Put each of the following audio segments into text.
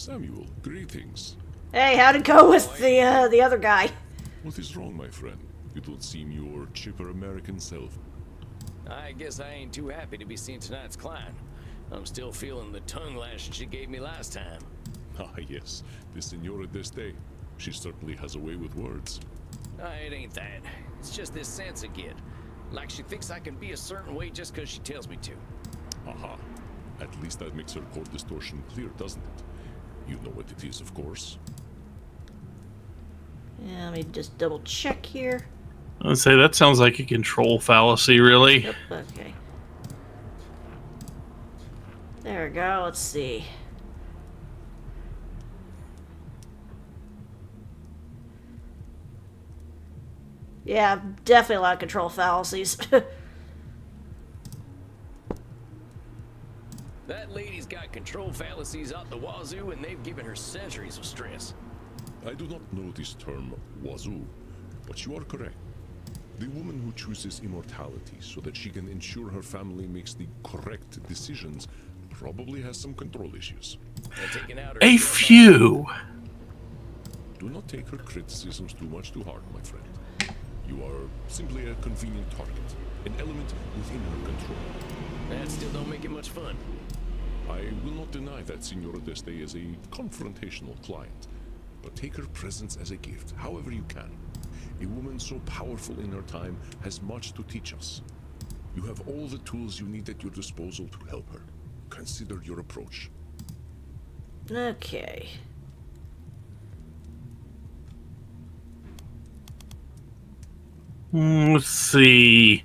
Samuel, greetings. Hey, how'd it go with the other guy? What is wrong, my friend? You don't seem your chipper American self. I guess I ain't too happy to be seeing tonight's client. I'm still feeling the tongue lashing she gave me last time. Ah, yes, the Senora d'Este. She certainly has a way with words. It ain't that. It's just this Sansa kid. Like she thinks I can be a certain way just because she tells me to. Aha. At least that makes her core distortion clear, doesn't it? You know what it is, of course. Yeah, let me just double check here. I'd say that sounds like a control fallacy, really. Yep, okay. There we go, let's see. Yeah, definitely a lot of control fallacies. That lady's got control fallacies out the wazoo, and they've given her centuries of stress. I do not know this term, wazoo, but you are correct. The woman who chooses immortality so that she can ensure her family makes the correct decisions probably has some control issues. A few. Do not take her criticisms too much to heart, my friend. You are simply a convenient target, an element within her control. That still don't make it much fun. I will not deny that Senora d'Este is a confrontational client, but take her presence as a gift, however you can. A woman so powerful in her time has much to teach us. You have all the tools you need at your disposal to help her. Consider your approach. Okay. Let's see.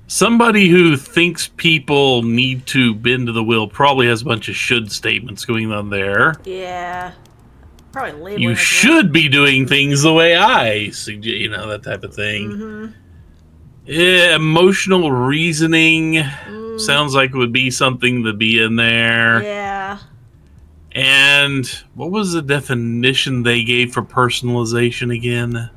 Somebody who thinks people need to bend to the will probably has a bunch of should statements going on there. Yeah. Probably labeling You as well. should be doing things the way I suggest, you know, that type of thing. Mm-hmm. Yeah, emotional reasoning sounds like it would be something to be in there. Yeah. And what was the definition they gave for personalization again?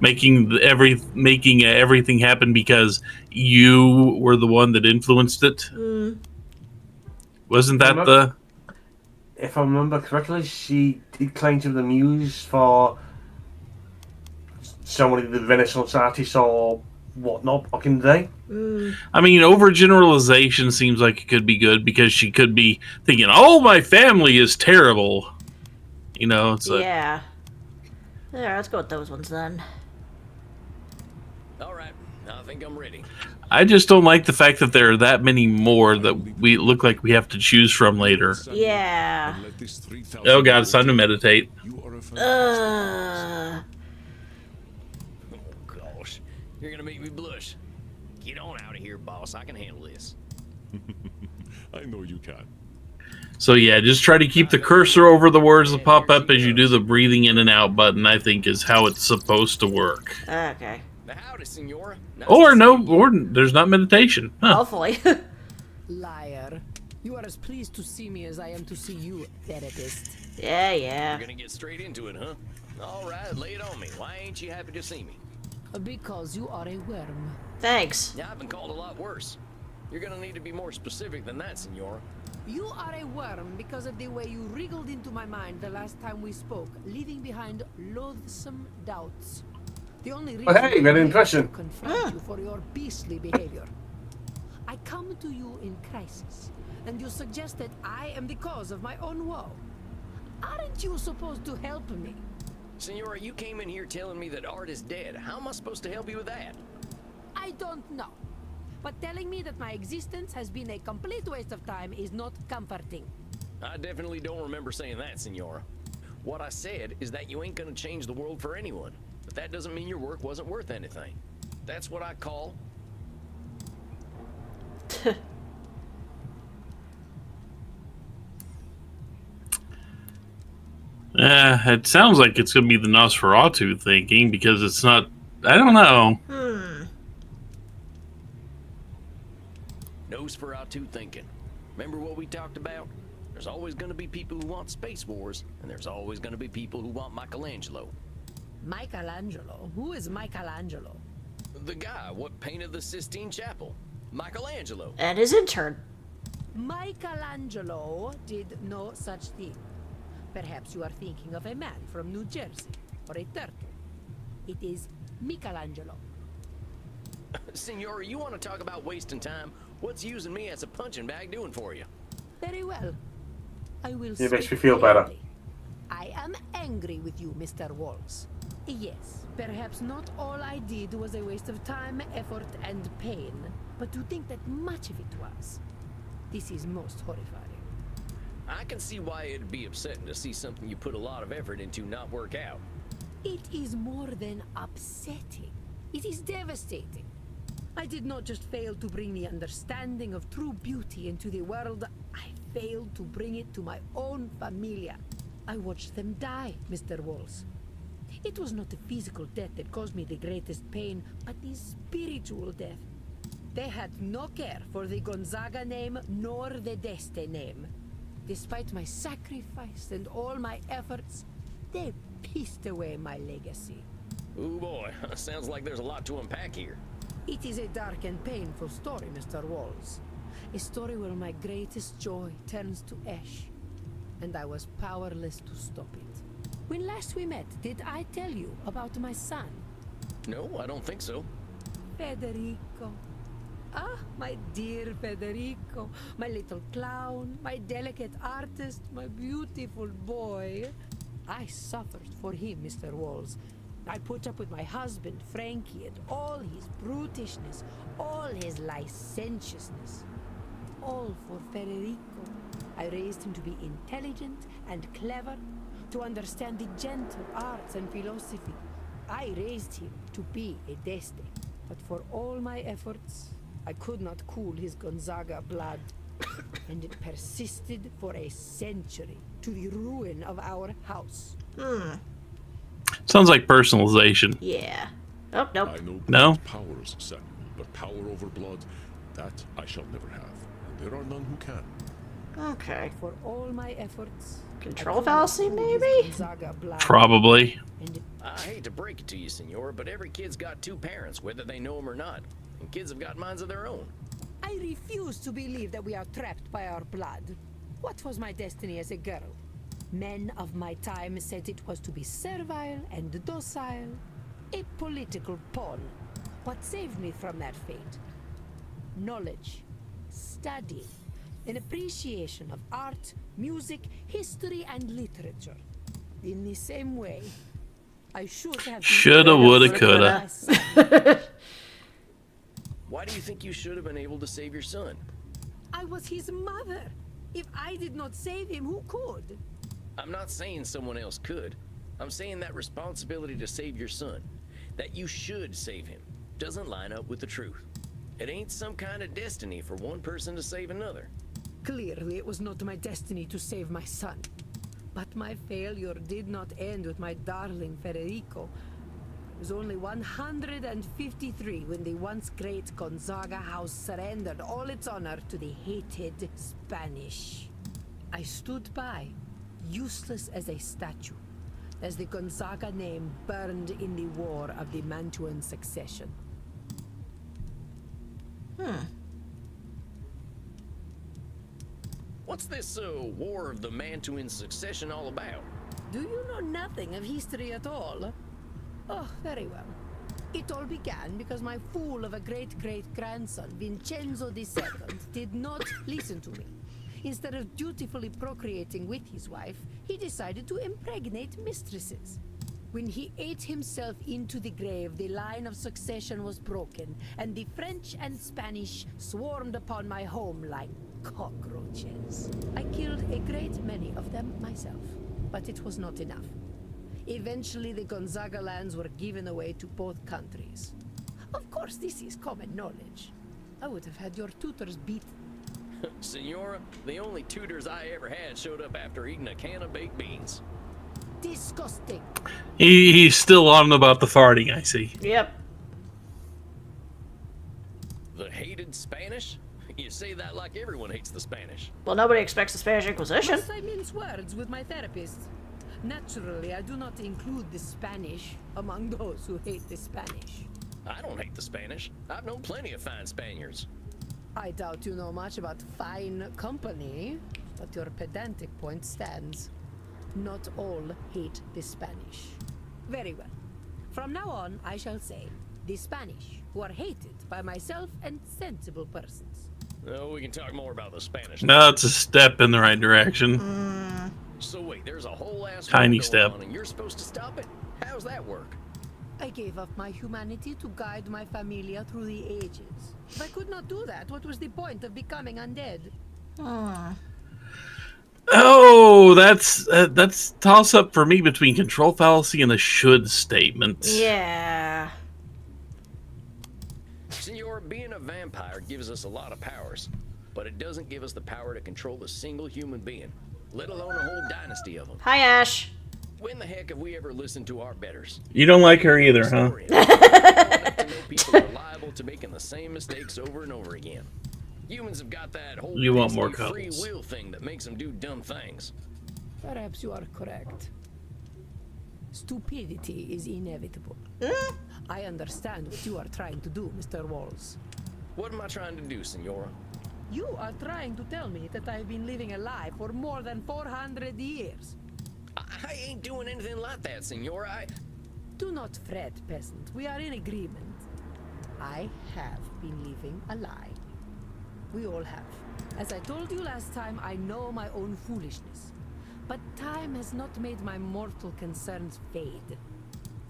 Making everything happen because you were the one that influenced it. Wasn't that the? If I remember correctly, she did claim to be the muse for so many of the Renaissance artists or whatnot back in the day. I mean, overgeneralization seems like it could be good because she could be thinking, "Oh, my family is terrible." You know, it's Yeah. There, let's go with those ones then. All right, I think I'm ready. I just don't like the fact that there are that many more that we look like we have to choose from later. Yeah. Oh god, it's time to meditate. Oh gosh, you're gonna make me blush. Get on out of here, boss. I can handle this. I know you can. So yeah, just try to keep the cursor over the words that pop up as you do the breathing in and out button, I think is how it's supposed to work. Okay. Howdy, Senora. Nice Or there's not meditation. Huh. Hopefully. Liar. You are as pleased to see me as I am to see you, therapist. Yeah, yeah. You're gonna get straight into it, huh? All right, lay it on me. Why ain't you happy to see me? Because you are a worm. Thanks. Yeah, I've been called a lot worse. You're gonna need to be more specific than that, Senora. You are a worm because of the way you wriggled into my mind the last time we spoke, leaving behind loathsome doubts. The only reason hey, very impressive. to confront you for your beastly behavior. I come to you in crisis, and you suggest that I am the cause of my own woe. Aren't you supposed to help me? Senora, you came in here telling me that Art is dead. How am I supposed to help you with that? I don't know. But telling me that my existence has been a complete waste of time is not comforting. I definitely don't remember saying that, Senora. What I said is that you ain't gonna change the world for anyone. But that doesn't mean your work wasn't worth anything. That's what I call... It sounds like it's going to be the Nosferatu thinking because it's not... I don't know. Nosferatu thinking. Remember what we talked about? There's always gonna be people who want space wars, and there's always gonna be people who want Michelangelo. Michelangelo? Who is Michelangelo? The guy what painted the Sistine Chapel. Michelangelo. And his intern. Michelangelo did no such thing. Perhaps you are thinking of a man from New Jersey, or a turtle. It is Michelangelo. Senora, you want to talk about wasting time? What's using me as a punching bag doing for you? Very well. I will It makes speak me feel better. plainly. I am angry with you, Mr. Walls. Yes, perhaps not all I did was a waste of time, effort, and pain, but to think that much of it was, this is most horrifying. I can see why it'd be upsetting to see something you put a lot of effort into not work out. It is more than upsetting. It is devastating. I did not just fail to bring the understanding of true beauty into the world, I failed to bring it to my own familia. I watched them die, Mr. Walls. It was not the physical death that caused me the greatest pain, but the spiritual death. They had no care for the Gonzaga name nor the Deste name. Despite my sacrifice and all my efforts, they pissed away my legacy. Ooh boy, sounds like there's a lot to unpack here. It is a dark and painful story, Mr. Walls. A story where my greatest joy turns to ash, and I was powerless to stop it. When last we met, did I tell you about my son? No, I don't think so. Federico. Ah, my dear Federico, my little clown, my delicate artist, my beautiful boy. I suffered for him, Mr. Walls. I put up with my husband, Frankie, and all his brutishness, all his licentiousness. All for Federico. I raised him to be intelligent and clever, to understand the gentle arts and philosophy. I raised him to be a Deste, but for all my efforts, I could not cool his Gonzaga blood, and it persisted for a century, to the ruin of our house. Sounds like personalization. Yeah. Oh, nope. I know No? blood powers, son, but power over blood, that I shall never have. And there are none who can. Okay. For all my efforts, Control I could not fallacy, cool his maybe? Gonzaga blood, Probably. and it I hate to break it to you, Senor, but every kid's got two parents, whether they know them or not. And kids have got minds of their own. I refuse to believe that we are trapped by our blood. What was my destiny as a girl? Men of my time said it was to be servile and docile, a political pawn. What saved me from that fate? Knowledge, study, an appreciation of art, music, history, and literature. In the same way, I should have been Shoulda, woulda, coulda. my son. Why do you think you should have been able to save your son? I was his mother. If I did not save him, who could? I'm not saying someone else could. I'm saying that responsibility to save your son, that you should save him, doesn't line up with the truth. It ain't some kind of destiny for one person to save another. Clearly, it was not my destiny to save my son. But my failure did not end with my darling Federico. I was only 153 when the once great Gonzaga house surrendered all its honor to the hated Spanish. I stood by, useless as a statue, as the Gonzaga name burned in the war of the Mantuan succession. What's this war of the Mantuan succession all about? Do you know nothing of history at all? Oh, very well. It all began because my fool of a great-great-grandson, Vincenzo II, did not listen to me. Instead of dutifully procreating with his wife, he decided to impregnate mistresses. When he ate himself into the grave, the line of succession was broken, and the French and Spanish swarmed upon my home like cockroaches. I killed a great many of them myself, but it was not enough. Eventually, the Gonzaga lands were given away to both countries. Of course, this is common knowledge. I would have had your tutors beaten. Senora, the only tutors I ever had showed up after eating a can of baked beans. Disgusting. He's still on about the farting, I see. Yep. The hated Spanish? You say that like everyone hates the Spanish. Well, nobody expects the Spanish Inquisition. Must I mince words with my therapist? Naturally, I do not include the Spanish among those who hate the Spanish. I don't hate the Spanish. I've known plenty of fine Spaniards. I doubt you know much about fine company, but your pedantic point stands. Not all hate the Spanish. Very well. From now on, I shall say the Spanish, who are hated by myself and sensible persons. Oh, we can talk more about the Spanish. No, it's a step in the right direction. So wait, there's a whole ass Tiny war going step. on, and you're supposed to stop it? How's that work? I gave up my humanity to guide my familia through the ages. If I could not do that, what was the point of becoming undead? Oh, that's toss up for me between control fallacy and the should statement. Yeah. Senor, being a vampire gives us a lot of powers, but it doesn't give us the power to control a single human being, let alone a whole dynasty of them. Hi, Ash. When the heck have we ever listened to our betters? You don't like her either, huh? To know people are liable to making the same mistakes over and over again. Humans have got that whole You want more beastly free couples. will thing that makes them do dumb things. Perhaps you are correct. Stupidity is inevitable. I understand what you are trying to do, Mr. Walls. What am I trying to do, Senora? You are trying to tell me that I've been living a lie for more than 400 years. I ain't doing anything like that, Senora. Do not fret, peasant. We are in agreement. I have been living a lie. We all have. As I told you last time, I know my own foolishness. But time has not made my mortal concerns fade.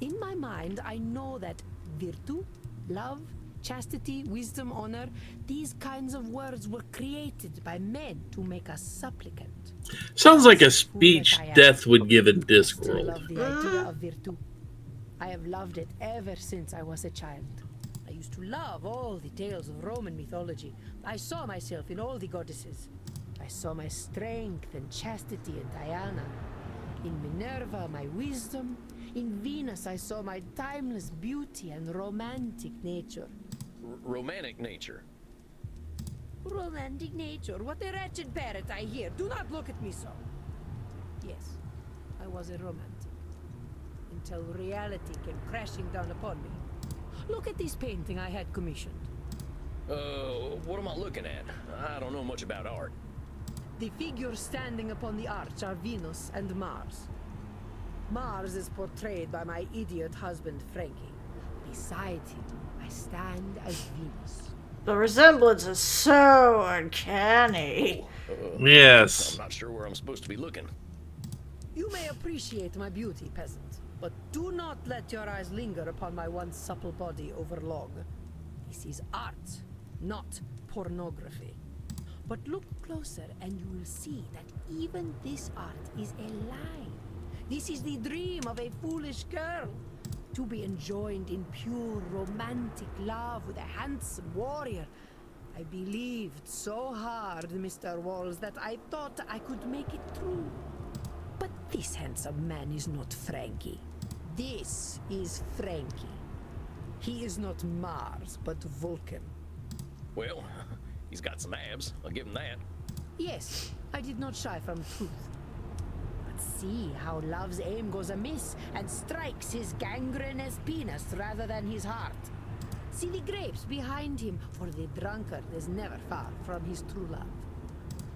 In my mind, I know that virtue, love, chastity, wisdom, honor, these kinds of words were created by men to make us supplicant. Sounds like a speech Death would give in Still Discworld. love the idea of virtue. I have loved it ever since I was a child. I used to love all the tales of Roman mythology. I saw myself in all the goddesses. I saw my strength and chastity in Diana. In Minerva, my wisdom. In Venus, I saw my timeless beauty and romantic nature. Romantic nature. Romantic nature? What a wretched parrot I hear. Do not look at me so. Yes, I was a romantic. Until reality came crashing down upon me. Look at this painting I had commissioned. What am I looking at? I don't know much about art. The figures standing upon the arch are Venus and Mars. Mars is portrayed by my idiot husband, Frankie. Beside him, I stand as Venus. The resemblance is so uncanny. Yes. I'm not sure where I'm supposed to be looking. You may appreciate my beauty, peasant, but do not let your eyes linger upon my once supple body over long. This is art, not pornography. But look closer and you will see that even this art is a lie. This is the dream of a foolish girl. To be enjoined in pure romantic love with a handsome warrior. I believed so hard, Mr. Walls, that I thought I could make it true. But this handsome man is not Frankie. This is Frankie. He is not Mars, but Vulcan. Well, he's got some abs. I'll give him that. Yes, I did not shy from truth. But see how love's aim goes amiss and strikes his gangrenous penis rather than his heart. See the grapes behind him, for the drunkard is never far from his true love.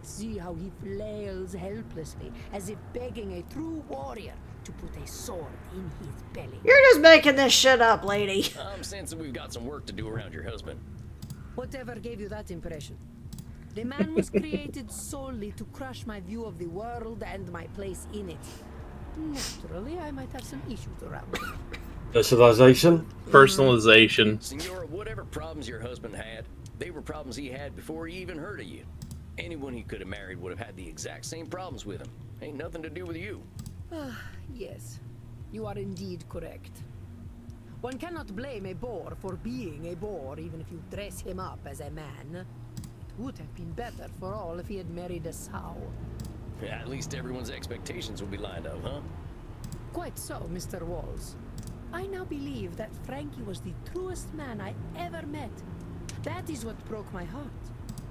See how he flails helplessly, as if begging a true warrior to put a sword in his belly. You're just making this shit up, lady. I'm sensing we've got some work to do around your husband. Whatever gave you that impression? The man was created solely to crush my view of the world and my place in it. Naturally, I might have some issues around it. Personalization. Personalization. Senora, whatever problems your husband had, they were problems he had before he even heard of you. Anyone he could have married would have had the exact same problems with him. Ain't nothing to do with you. Yes, you are indeed correct. One cannot blame a boar for being a boar, even if you dress him up as a man. It would have been better for all if he had married a sow. Yeah, at least everyone's expectations will be lined up, huh? Quite so, Mr. Walls. I now believe that Frankie was the truest man I ever met. That is what broke my heart.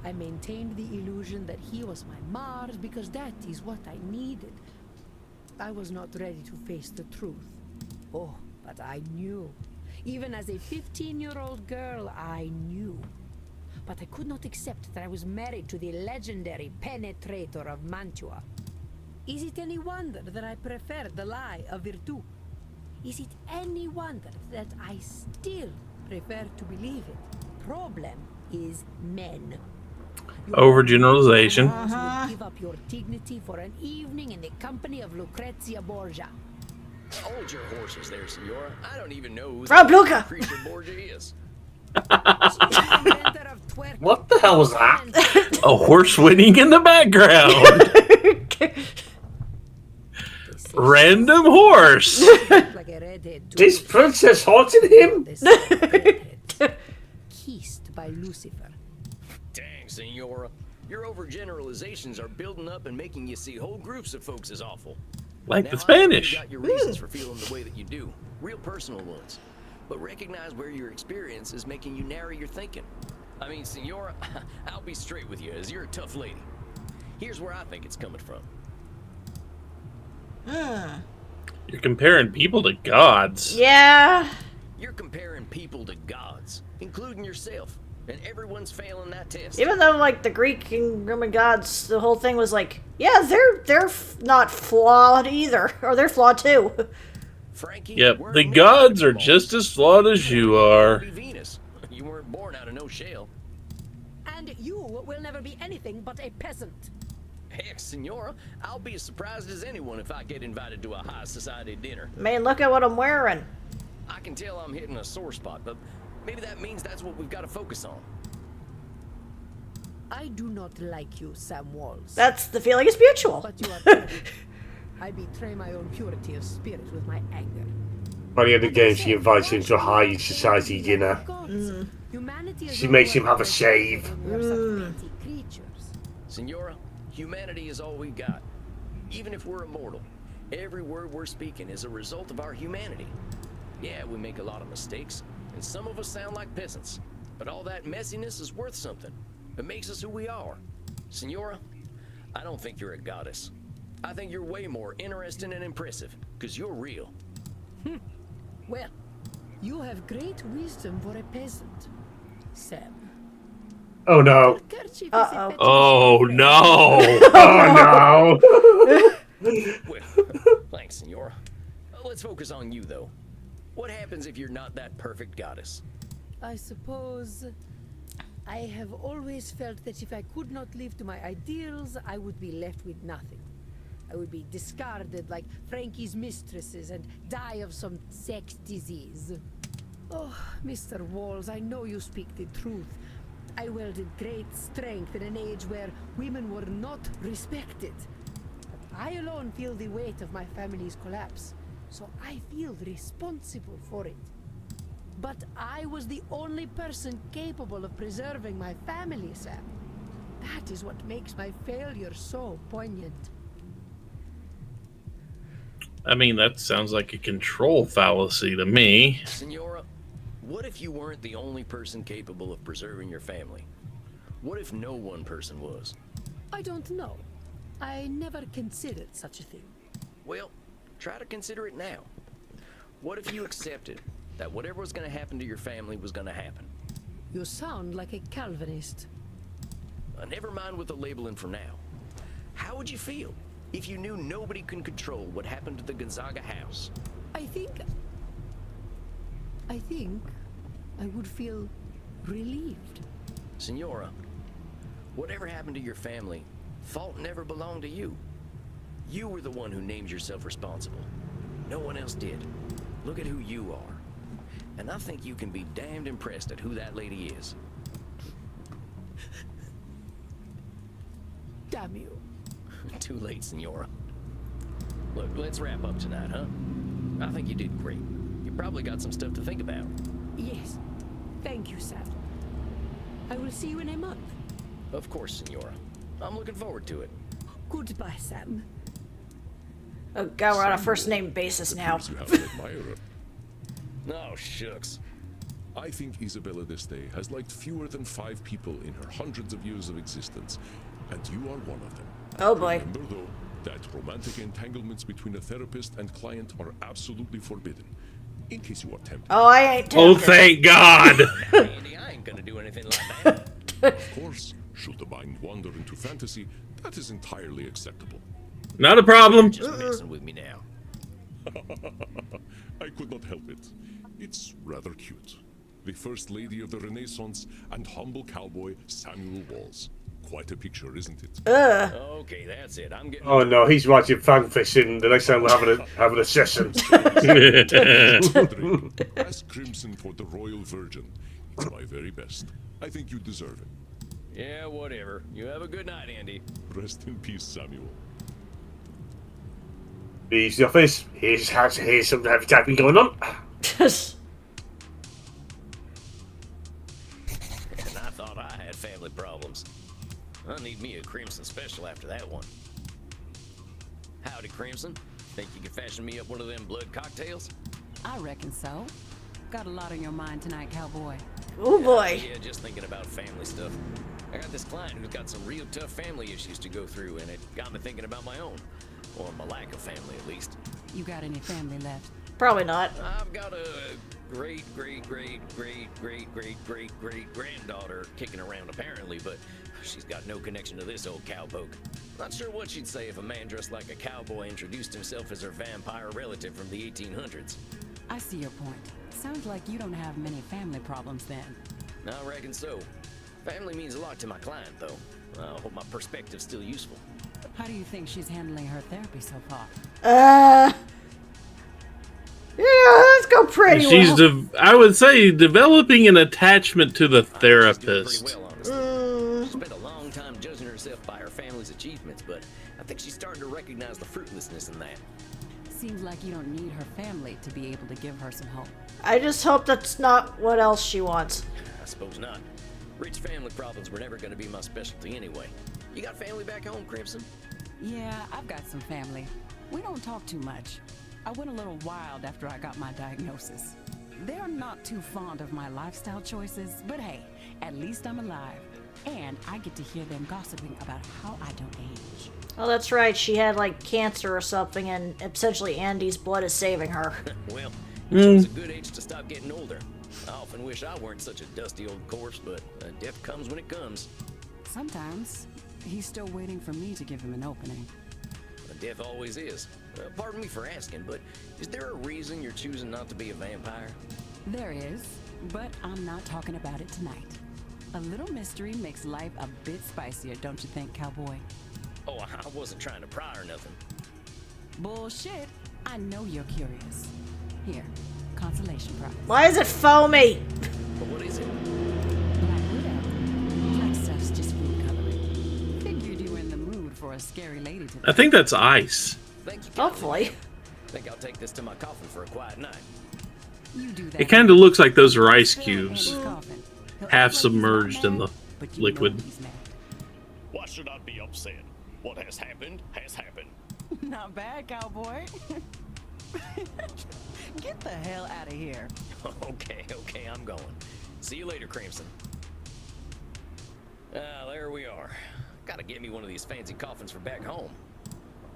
I maintained the illusion that he was my Mars because that is what I needed. I was not ready to face the truth. Oh, but I knew. Even as a 15-year-old girl, I knew. but I could not accept that I was married to the legendary penetrator of Mantua. Is it any wonder that I prefer the lie of Virtu? Is it any wonder that I still prefer to believe it? Problem is men. Overgeneralization. Would give up your dignity for an evening in the company of Lucrezia Borgia. Hold your horses there, Senora. I don't even know who Rob Luca. Lucretia Borgia is. What the hell was that? A horse winning in the background. Random horse. Is Princess haunting him? Kissed by Lucifer. Dang, Senora. Your overgeneralizations are building up and making you see whole groups of folks as awful. Like Now, the I know Spanish. you got your reasons for feeling the way that you do, real personal ones. But recognize where your experience is making you narrow your thinking. I mean, Senora, I'll be straight with you, as you're a tough lady. Here's where I think it's coming from. You're comparing people to gods. Yeah. You're comparing people to gods, including yourself, and everyone's failing that test. Even though, like, the Greek and Roman gods, the whole thing was like, yeah, they're not flawed either, or they're flawed too. Frankie, Yep, we're the never gods are balls. just as flawed as you are. Be Venus. You weren't born out of no shell. And you will never be anything but a peasant. Heck, Senora, I'll be as surprised as anyone if I get invited to a high society dinner. Man, look at what I'm wearing. I can tell I'm hitting a sore spot, but maybe that means that's what we've got to focus on. I do not like you, Sam Walls. That's the feeling is mutual. But you are correct. I betray my own purity of spirit with my anger. By the end of the game, she invites him to a high society dinner. She makes him have a shave. Senora, humanity is all we've got. Even if we're immortal, every word we're speaking is a result of our humanity. Yeah, we make a lot of mistakes, and some of us sound like peasants. But all that messiness is worth something. It makes us who we are. Senora, I don't think you're a goddess. I think you're way more interesting and impressive, because you're real. Well, you have great wisdom for a peasant, Sam. Oh no. Uh-oh. Oh no. Oh no. Well, thanks, Senora. Let's focus on you, though. What happens if you're not that perfect goddess? I suppose I have always felt that if I could not live to my ideals, I would be left with nothing. I would be discarded like Frankie's mistresses and die of some sex disease. Oh, Mr. Walls, I know you speak the truth. I wielded great strength in an age where women were not respected. But I alone feel the weight of my family's collapse, so I feel responsible for it. But I was the only person capable of preserving my family, Sam. That is what makes my failure so poignant. I mean, that sounds like a control fallacy to me. Senora, what if you weren't the only person capable of preserving your family? What if no one person was? I don't know. I never considered such a thing. Well, try to consider it now. What if you accepted that whatever was going to happen to your family was going to happen? You sound like a Calvinist. Never mind with the labeling for now. How would you feel if you knew nobody can control what happened to the Gonzaga house? I think I would feel relieved. Senora, whatever happened to your family, fault never belonged to you. You were the one who named yourself responsible. No one else did. Look at who you are. And I think you can be damned impressed at who that lady is. Damn you. Too late, Senora. Look, let's wrap up tonight, huh? I think you did great. You probably got some stuff to think about. Yes. Thank you, Sam. I will see you in a month. Of course, Senora. I'm looking forward to it. Goodbye, Sam. Oh god, we're on a first name basis now. Appears you have an admirer. Oh, shucks. I think Isabella d'Este has liked fewer than 5 people in her hundreds of years of existence, and you are one of them. Oh boy. Remember, though, that romantic entanglements between a therapist and client are absolutely forbidden, in case you are tempted. Oh, I ain't Oh, tempted. thank God. Andy, I ain't gonna do anything like that. Of course, should the mind wander into fantasy, that is entirely acceptable. Not a problem. Just messing with me now. I could not help it. It's rather cute. The First Lady of the Renaissance and humble cowboy Samuel Walls. Quite a picture, isn't it? Okay, that's it. I'm getting. Oh no, he's writing fanfiction. The next time we're having a session. Ask Crimson for the Royal Virgin. It's my very best. I think you deserve it. Yeah, whatever. You have a good night, Andy. Rest in peace, Samuel. Leaves the office. Here's some heavy typing going on. And I thought I had family problems. I need me a Crimson special after that one. Howdy, Crimson. Think you can fashion me up one of them blood cocktails? I reckon so. Got a lot on your mind tonight, cowboy. Oh boy. Yeah, just thinking about family stuff. I got this client who's got some real tough family issues to go through, and it got me thinking about my own. Or my lack of family, at least. You got any family left? Probably not. I've got a great granddaughter kicking around apparently, but she's got no connection to this old cowpoke. Not sure what she'd say if a man dressed like a cowboy introduced himself as her vampire relative from the 1800s. I see your point. Sounds like you don't have many family problems then. I reckon so. Family means a lot to my client, though. I hope my perspective's still useful. How do you think she's handling her therapy so far? Yeah, let's go pretty She's, well. I would say, developing an attachment to the She's doing therapist. pretty well, honestly. She spent a long time judging herself by her family's achievements, but I think she's starting to recognize the fruitlessness in that. Seems like you don't need her family to be able to give her some hope. I just hope that's not what else she wants. I suppose not. Rich family problems were never going to be my specialty anyway. You got family back home, Crimson? Yeah, I've got some family. We don't talk too much. I went a little wild after I got my diagnosis. They're not too fond of my lifestyle choices, but hey, at least I'm alive. And I get to hear them gossiping about how I don't age. Oh, that's right. She had like cancer or something, and essentially Andy's blood is saving her. Well, you chose a good age to stop getting older. I often wish I weren't such a dusty old corpse, but death comes when it comes. Sometimes he's still waiting for me to give him an opening. Death always is. Pardon me for asking, but is there a reason you're choosing not to be a vampire? There is, but I'm not talking about it tonight. A little mystery makes life a bit spicier, don't you think, cowboy? Oh, I wasn't trying to pry or nothing. Bullshit. I know you're curious. Here, consolation prize. Why is it foamy? But what is it? Black Widow. Black stuff's just food coloring. Figured you were in the mood for a scary lady today. I think that's ice. Thank you. Hopefully. Think I'll take this to my coffin for a quiet night. You do that. It kind of looks like those are ice Scare cubes, Andy's coffin. He'll half act like he's not submerged in mad, the but you liquid. know he's mad. Why should I be upset? What has happened has happened. Not bad, cowboy. Get the hell out of here. Okay, I'm going. See you later, Crimson. There we are. Gotta get me one of these fancy coffins for back home.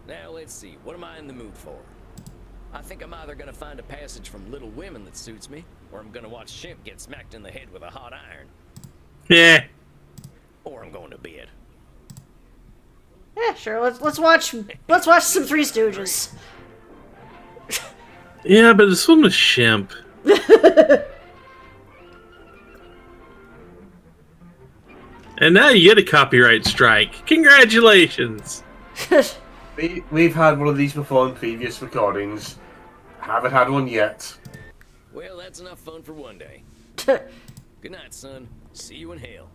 Now, let's see. What am I in the mood for? I think I'm either gonna find a passage from Little Women that suits me, or I'm gonna watch Shemp get smacked in the head with a hot iron. Yeah. Or I'm going to bed. Yeah, sure. Let's watch some Three Stooges. Yeah, but this one was Shemp. And now you get a copyright strike. Congratulations. We've had one of these before in previous recordings. Haven't had one yet. Well, that's enough fun for one day. Good night, son. See you in hell.